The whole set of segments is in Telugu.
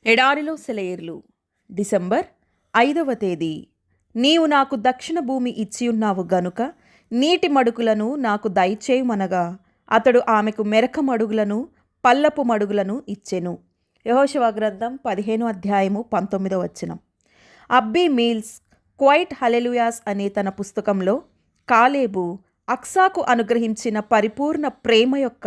ఎడారిలో సెలయేర్లు డిసెంబర్ 5వ తేదీ. నీవు నాకు దక్షిణ భూమి ఇచ్చియున్నావు గనుక నీటి మడుగులను నాకు దయచేయుమనగా అతడు ఆమెకు మెరక మడుగులను పల్లపు మడుగులను ఇచ్చెను. యెహోషువ గ్రంథం 15వ అధ్యాయము 19వ వచనం. అబ్బీ మీల్స్ క్వైట్ హల్లెలూయాస్ అనే తన పుస్తకంలో కాలేబు అక్సాకు అనుగ్రహించిన పరిపూర్ణ ప్రేమ యొక్క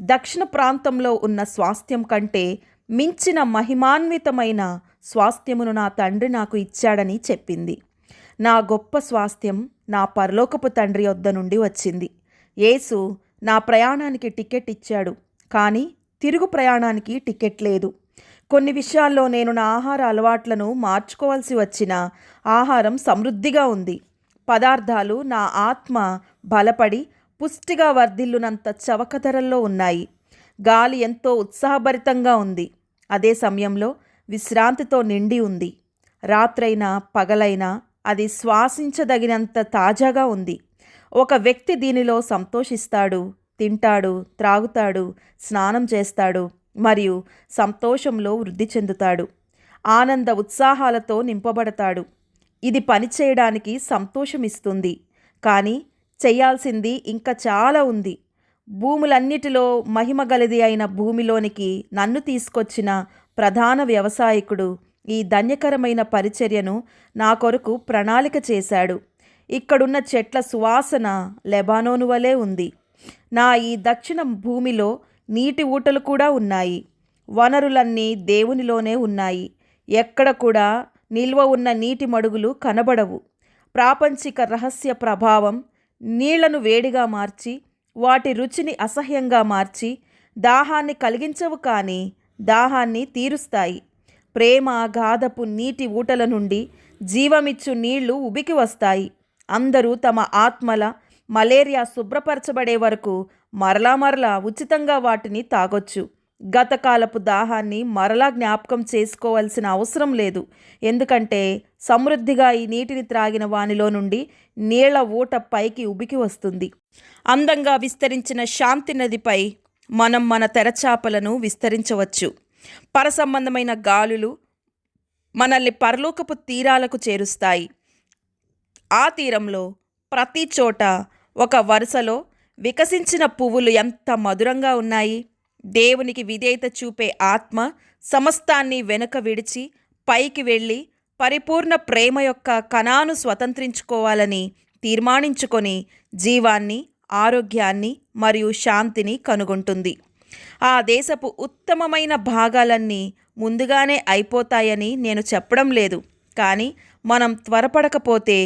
దక్షిణ ప్రాంతంలో ఉన్న స్వాస్థ్యం కంటే మించిన మహిమాన్వితమైన స్వాస్థ్యమును నా తండ్రి నాకు ఇచ్చాడని చెప్పింది. నా గొప్ప స్వాస్థ్యం నా పరలోకపు తండ్రి వద్ద నుండి వచ్చింది. యేసు నా ప్రయాణానికి టికెట్ ఇచ్చాడు, కానీ తిరుగు ప్రయాణానికి టికెట్ లేదు. కొన్ని విషయాల్లో నేను నా ఆహార అలవాట్లను మార్చుకోవాల్సి వచ్చిన ఆహారం సమృద్ధిగా ఉంది. పదార్థాలు నా ఆత్మ బలపడి పుష్టిగా వర్ధిల్లునంత చవక ధరల్లో ఉన్నాయి. గాలి ఎంతో ఉత్సాహభరితంగా ఉంది. అదే సమయంలో విశ్రాంతితో నిండి ఉంది. రాత్రైనా పగలైనా అది శ్వాసించదగినంత తాజాగా ఉంది. ఒక వ్యక్తి దీనిలో సంతోషిస్తాడు, తింటాడు, త్రాగుతాడు, స్నానం చేస్తాడు మరియు సంతోషంలో వృద్ధి చెందుతాడు. ఆనంద ఉత్సాహాలతో నింపబడతాడు. ఇది పనిచేయడానికి సంతోషమిస్తుంది, కానీ చేయాల్సింది ఇంకా చాలా ఉంది. భూములన్నిటిలో మహిమ గలది అయిన భూమిలోనికి నన్ను తీసుకొచ్చిన ప్రధాన వ్యవసాయకుడు ఈ ధన్యకరమైన పరిచర్యను నా కొరకు ప్రణాళిక చేశాడు. ఇక్కడున్న చెట్ల సువాసన లెబానోను వలె ఉంది. నా ఈ దక్షిణ భూమిలో నీటి ఊటలు కూడా ఉన్నాయి. వనరులన్నీ దేవునిలోనే ఉన్నాయి. ఎక్కడ కూడా నిల్వ ఉన్న నీటి మడుగులు కనబడవు. ప్రాపంచిక రహస్య ప్రభావం నీళ్లను వేడిగా మార్చి వాటి రుచిని అసహ్యంగా మార్చి దాహాన్ని కలిగించవు, కానీ దాహాన్ని తీరుస్తాయి. ప్రేమ గాధపు నీటి ఊటల నుండి జీవమిచ్చు నీళ్లు ఉబికి వస్తాయి. అందరూ తమ ఆత్మల మలేరియా శుభ్రపరచబడే వరకు మరలా ఉచితంగా వాటిని తాగొచ్చు. గతకాలపు దాహాన్ని మరలా జ్ఞాపకం చేసుకోవాల్సిన అవసరం లేదు, ఎందుకంటే సమృద్ధిగా ఈ నీటిని త్రాగిన వానిలో నుండి నీళ్ల ఊట పైకి ఉబికి వస్తుంది. అందంగా విస్తరించిన శాంతి నదిపై మనం మన తెరచాపలను విస్తరించవచ్చు. పరసంబంధమైన గాలులు మనల్ని పరలోకపు తీరాలకు చేరుస్తాయి. ఆ తీరంలో ప్రతి చోట ఒక వరుసలో వికసించిన పువ్వులు ఎంత మధురంగా ఉన్నాయి. దేవునికి విధేయత చూపే ఆత్మ సమస్తాన్ని వెనుక విడిచి పైకి వెళ్ళి పరిపూర్ణ ప్రేమ యొక్క కణాను స్వతంత్రించుకోవాలని తీర్మానించుకొని జీవాన్ని, ఆరోగ్యాన్ని మరియు శాంతిని కనుగొంటుంది. ఆ దేశపు ఉత్తమమైన భాగాలన్నీ ముందుగానే అయిపోతాయని నేను చెప్పడం లేదు, కానీ మనం త్వరపడకపోతే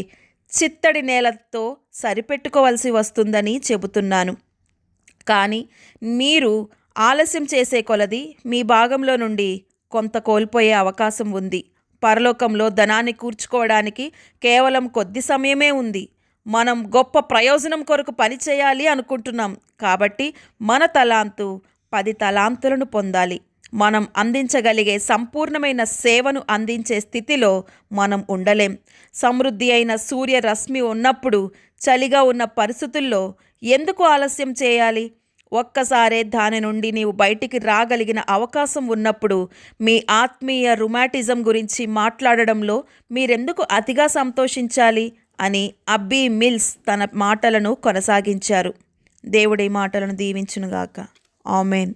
చిత్తడి నేలతో సరిపెట్టుకోవాల్సి వస్తుందని చెబుతున్నాను. కానీ మీరు ఆలస్యం చేసే కొలది మీ భాగంలో నుండి కొంత కోల్పోయే అవకాశం ఉంది. పరలోకంలో ధనాన్ని కూర్చుకోవడానికి కేవలం కొద్ది సమయమే ఉంది. మనం గొప్ప ప్రయోజనం కొరకు పనిచేయాలి అనుకుంటున్నాం, కాబట్టి మన తలాంతు 10 తలాంతులను పొందాలి. మనం అందించగలిగే సంపూర్ణమైన సేవను అందించే స్థితిలో మనం ఉండలేం. సమృద్ధి అయిన సూర్యరశ్మి ఉన్నప్పుడు చలిగా ఉన్న పరిస్థితుల్లో ఎందుకు ఆలస్యం చేయాలి? ఒక్కసారే దాని నుండి నీవు బయటికి రాగలిగిన అవకాశం ఉన్నప్పుడు మీ ఆత్మీయ రుమాటిజం గురించి మాట్లాడడంలో మీరెందుకు అతిగా సంతోషించాలి అని అబ్బీ మిల్స్ తన మాటలను కొనసాగించారు. దేవుడి మాటలను దీవించునుగాక. ఆమెన్.